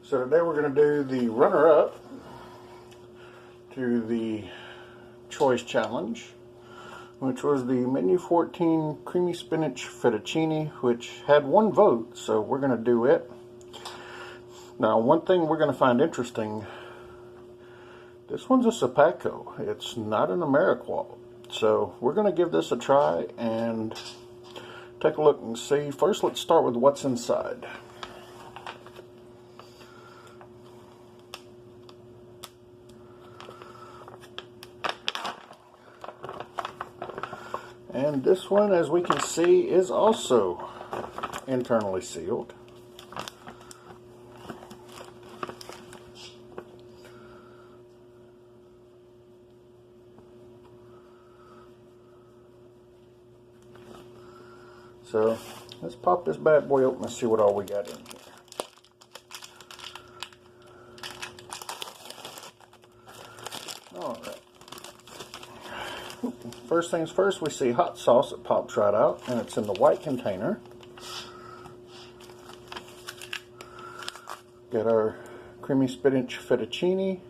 So today we're going to do the runner-up to the choice challenge, which was the Menu 14 Creamy Spinach Fettuccine, which had 1 vote, so we're going to do it. Now, one thing we're going to find interesting, this one's a Sapacco. It's not an Ameriquois. So we're going to give this a try and take a look and see. First, let's start with what's inside. And this one, as we can see, is also internally sealed. So let's pop this bad boy open and see what all we got in here. Alright. First things first, we see hot sauce that pops right out, and it's in the white container. Got our creamy spinach fettuccine.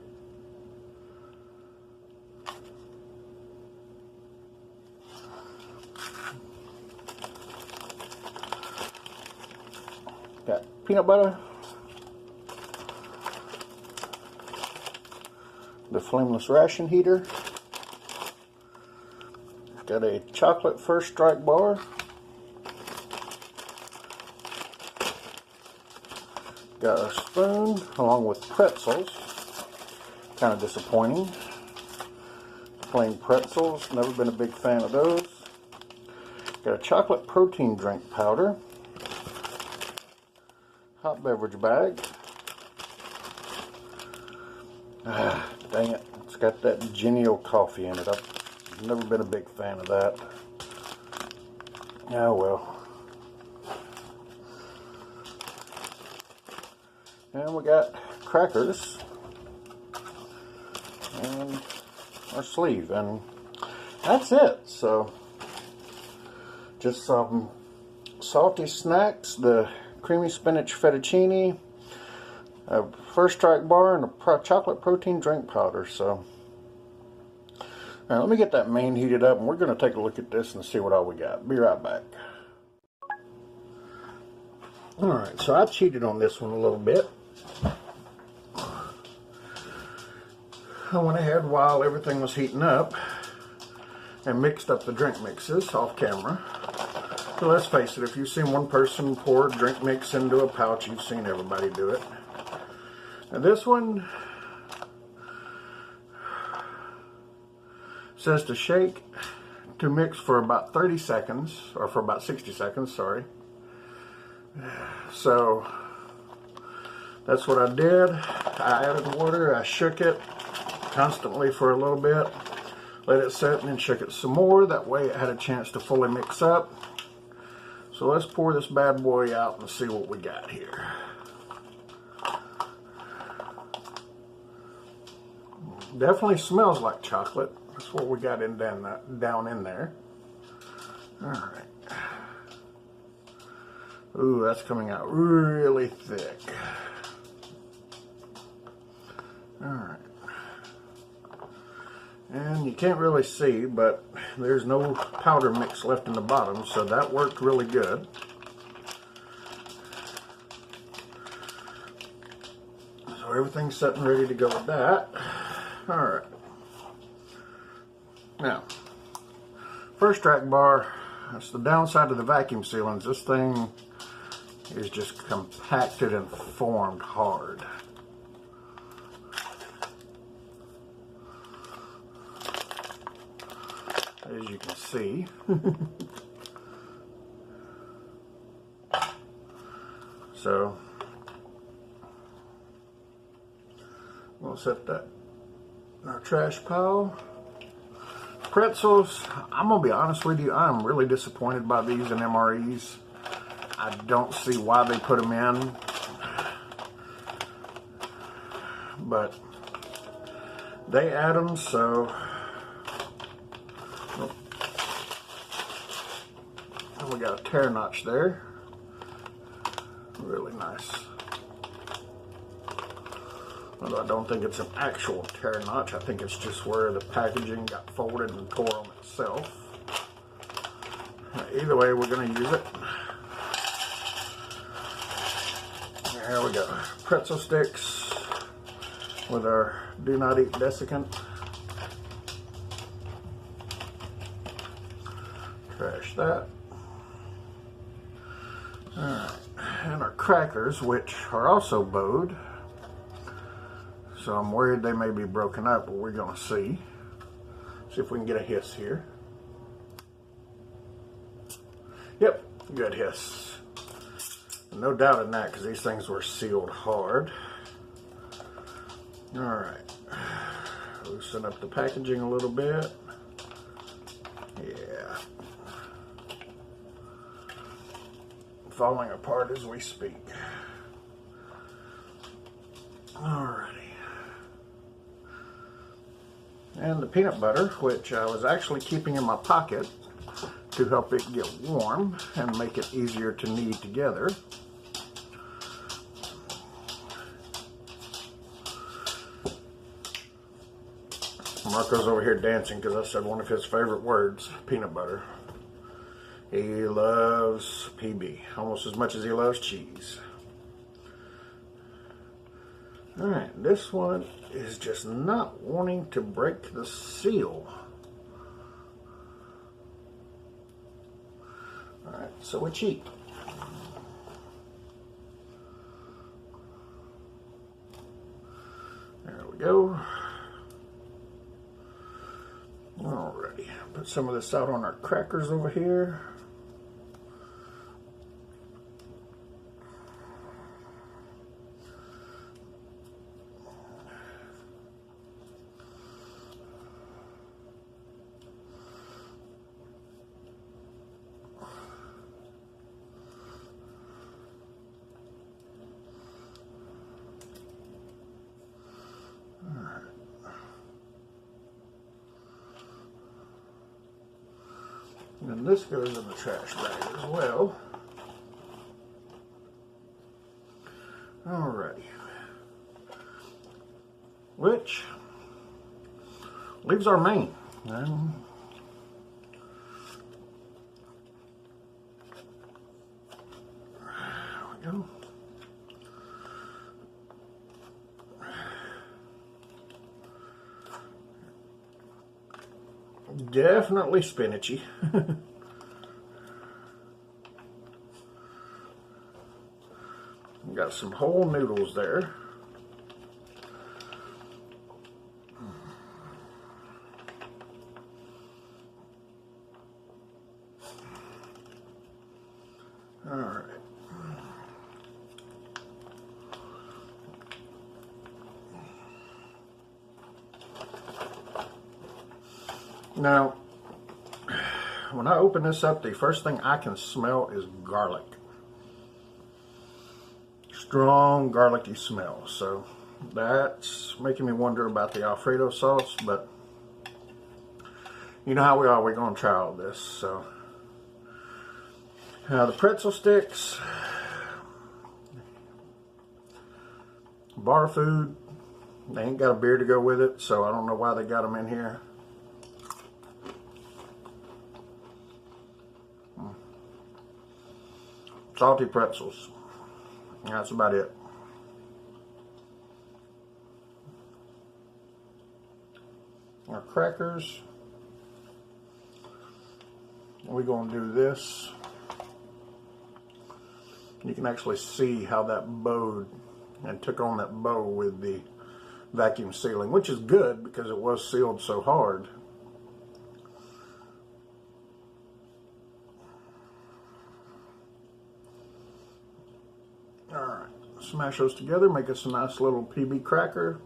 Got peanut butter. The flameless ration heater. Got a chocolate First Strike bar. Got a spoon along with pretzels. Kind of disappointing. Plain pretzels, never been a big fan of those. Got a chocolate protein drink powder. Hot beverage bag. Dang it, it's got that Genio coffee in it. I've never been a big fan of that. Oh well. And we got crackers and our sleeve, and that's it. So just some salty snacks, the creamy spinach fettuccine, a First Strike bar, and a chocolate protein drink powder. So now let me get that main heated up, and we're going to take a look at this and see what all we got. Be right back. Alright, so I cheated on this one a little bit. I went ahead while everything was heating up and mixed up the drink mixes off camera. So let's face it, if you've seen one person pour drink mix into a pouch, you've seen everybody do it. Now this one says to shake, to mix for about 30 seconds, or for about 60 seconds, sorry. So that's what I did. I added water, I shook it constantly for a little bit, let it set, and then shook it some more. That way it had a chance to fully mix up. So let's pour this bad boy out and see what we got here. Definitely smells like chocolate. That's what we got in down in there. Alright. Ooh, that's coming out really thick. Alright. And you can't really see, but there's no powder mix left in the bottom, so that worked really good. So everything's set and ready to go with that. Alright. Now, First Strike bar, that's the downside of the vacuum sealings. This thing is just compacted and formed hard. As you can see. So we'll set that in our trash pile. Pretzels, I'm gonna be honest with you, I'm really disappointed by these in MREs. I don't see why they put them in, but they add them, so and we got a tear notch there. Really nice. Although I don't think it's an actual tear notch. I think it's just where the packaging got folded and tore on itself. Either way, we're going to use it. There we go. Pretzel sticks with our do not eat desiccant. Trash that. Alright. And our crackers, which are also bowed. So I'm worried they may be broken up, but we're going to see. See if we can get a hiss here. Yep, good hiss. No doubt in that, because these things were sealed hard. Alright. Loosen up the packaging a little bit. Yeah. Falling apart as we speak. Alrighty. And the peanut butter, which I was actually keeping in my pocket to help it get warm and make it easier to knead together. Marco's over here dancing because I said one of his favorite words, peanut butter. He loves PB almost as much as he loves cheese. Alright, this one is just not wanting to break the seal. Alright, so we cheat. There we go. Alrighty, put some of this out on our crackers over here. And this goes in the trash bag as well. Alrighty. Which leaves our main. And there we go. Definitely spinachy. Got some whole noodles there. All right. Now, when I open this up, the first thing I can smell is garlic. Strong garlicky smell. So that's making me wonder about the Alfredo sauce, but you know how we are, we're going to try all this. So the pretzel sticks, bar food, they ain't got a beer to go with it, so I don't know why they got them in here. Salty pretzels. That's about it. Our crackers. We're going to do this. You can actually see how that bowed and took on that bow with the vacuum sealing, which is good because it was sealed so hard. Alright, smash those together, make us a nice little PB cracker.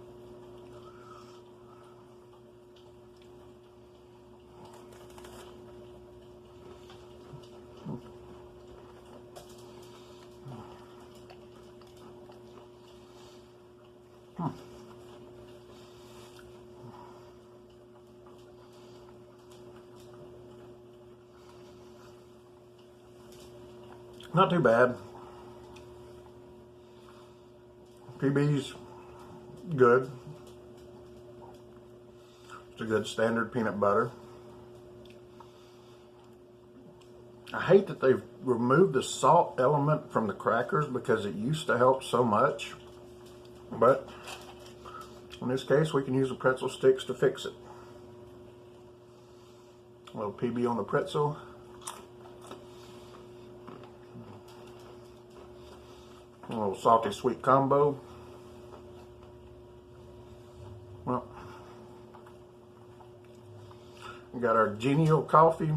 Not too bad. PBs, good. It's a good standard peanut butter. I hate that they've removed the salt element from the crackers because it used to help so much. But in this case, we can use the pretzel sticks to fix it. A little PB on the pretzel. A little salty sweet combo. Well, we got our genial coffee.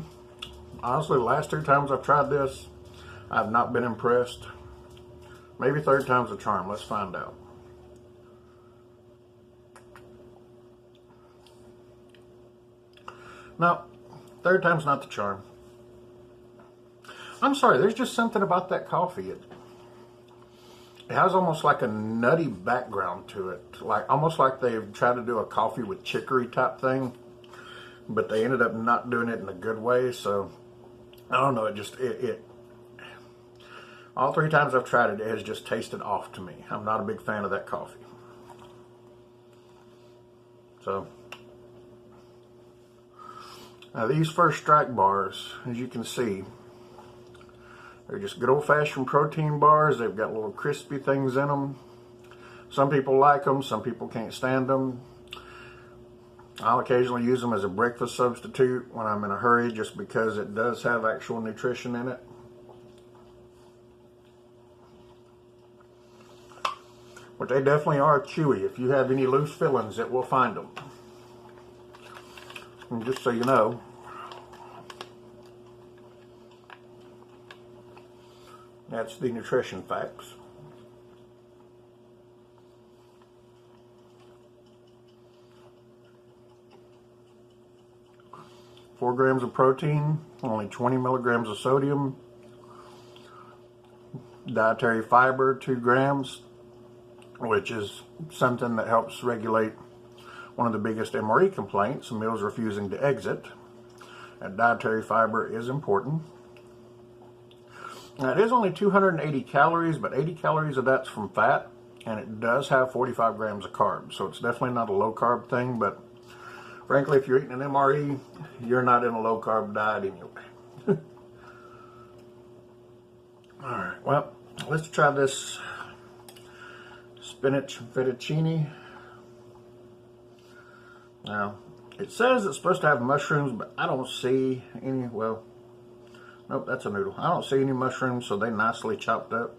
Honestly, the last 2 times I've tried this, I've not been impressed. Maybe 3rd time's a charm. Let's find out. No, 3rd time's not the charm. I'm sorry, there's just something about that coffee. It has almost like a nutty background to it. Almost like they've tried to do a coffee with chicory type thing, but they ended up not doing it in a good way. So I don't know, it all 3 times I've tried it, it has just tasted off to me. I'm not a big fan of that coffee. So now these First Strike bars, as you can see, they're just good old-fashioned protein bars. They've got little crispy things in them. Some people like them, some people can't stand them. I'll occasionally use them as a breakfast substitute when I'm in a hurry, just because it does have actual nutrition in it. But they definitely are chewy. If you have any loose fillings, it will find them. And just so you know, that's the nutrition facts. Four grams of protein, only 20 milligrams of sodium. Dietary fiber, 2 grams, which is something that helps regulate one of the biggest MRE complaints, meals refusing to exit. And dietary fiber is important. Now, it is only 280 calories, but 80 calories of that's from fat, and it does have 45 grams of carbs, so it's definitely not a low-carb thing, but frankly, if you're eating an MRE, you're not in a low-carb diet anyway. Alright, well, let's try this spinach fettuccine. Now, it says it's supposed to have mushrooms, but I don't see any. Well, nope, that's a noodle. I don't see any mushrooms, so they nicely chopped up.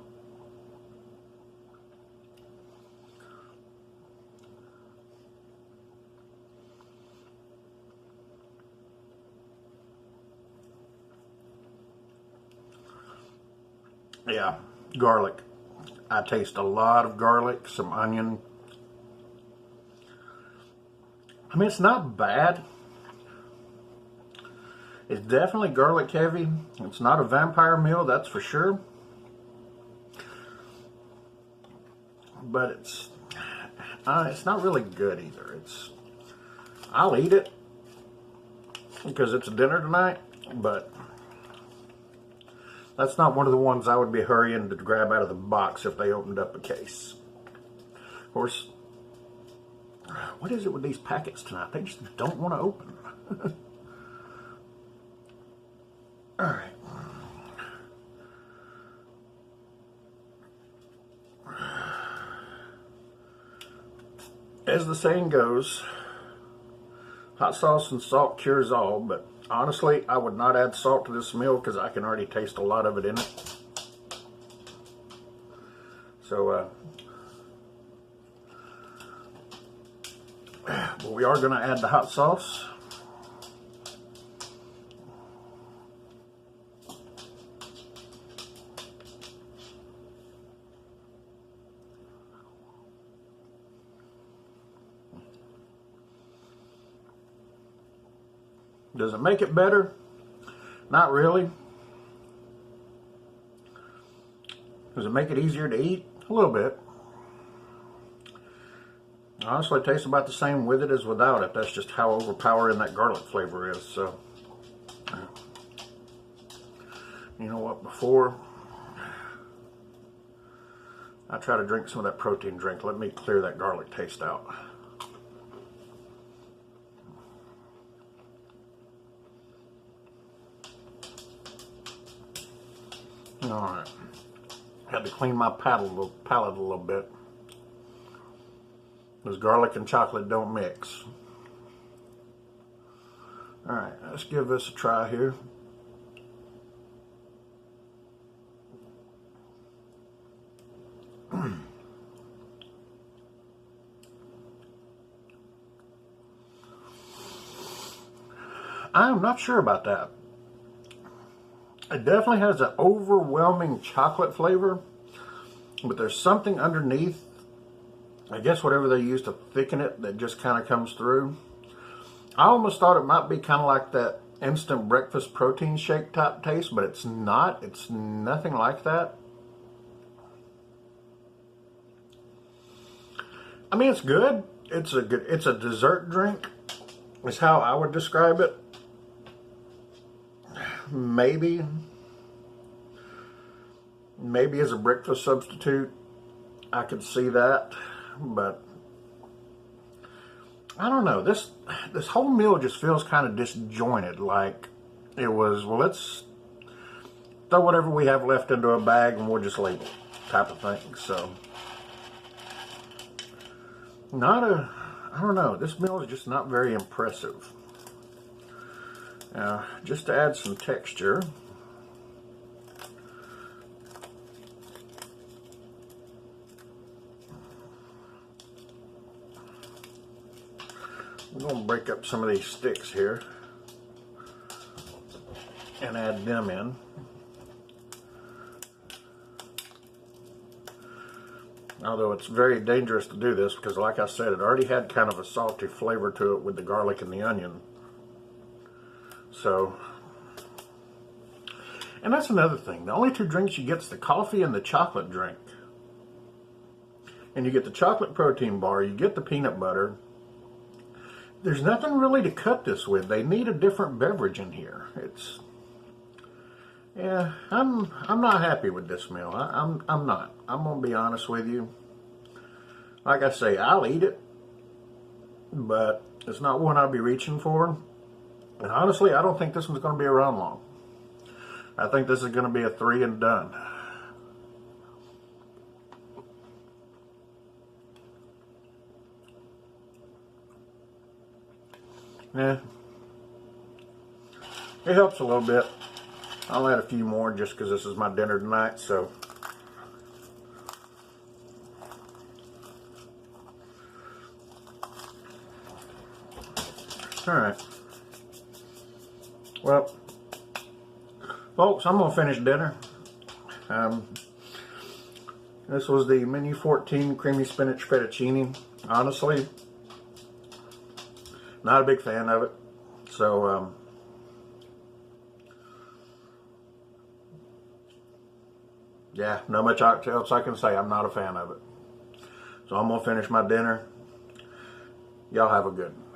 Yeah, garlic. I taste a lot of garlic, some onion. I mean, it's not bad. It's definitely garlic heavy. It's not a vampire meal, that's for sure. But it's not really good either. I'll eat it because it's a dinner tonight, but that's not one of the ones I would be hurrying to grab out of the box if they opened up a case. Of course, what is it with these packets tonight? They just don't want to open. All right. As the saying goes, hot sauce and salt cures all, but honestly, I would not add salt to this meal because I can already taste a lot of it in it. So, but we are going to add the hot sauce. Does it make it better? Not really. Does it make it easier to eat? A little bit. Honestly, it tastes about the same with it as without it. That's just how overpowering that garlic flavor is. So, you know what? Before I try to drink some of that protein drink. Let me clear that garlic taste out. Alright. Had to clean my palate a little bit. Because garlic and chocolate don't mix. Alright, let's give this a try here. I'm not sure about that. It definitely has an overwhelming chocolate flavor, but there's something underneath, I guess whatever they use to thicken it, that just kind of comes through. I almost thought it might be kind of like that instant breakfast protein shake type taste, but it's not. It's nothing like that. I mean, it's good. It's a dessert drink, is how I would describe it. Maybe as a breakfast substitute, I could see that, but I don't know. This whole meal just feels kind of disjointed. Like it was, well, let's throw whatever we have left into a bag and we'll just label it type of thing. So, I don't know. This meal is just not very impressive. Just to add some texture, I'm going to break up some of these sticks here and add them in. Although it's very dangerous to do this because, like I said, it already had kind of a salty flavor to it with the garlic and the onion. So, and that's another thing. The only two drinks you get is the coffee and the chocolate drink. And you get the chocolate protein bar, you get the peanut butter. There's nothing really to cut this with. They need a different beverage in here. Yeah, I'm not happy with this meal. I'm not. I'm gonna be honest with you. Like I say, I'll eat it, but it's not one I'll be reaching for. And honestly, I don't think this one's going to be around long. I think this is going to be a 3 and done. Yeah. It helps a little bit. I'll add a few more just because this is my dinner tonight, so. Alright. Well, folks, I'm going to finish dinner. This was the Menu 14 Creamy Spinach Fettuccine. Honestly, not a big fan of it. So, yeah, not much else I can say. I'm not a fan of it. So I'm going to finish my dinner. Y'all have a good one.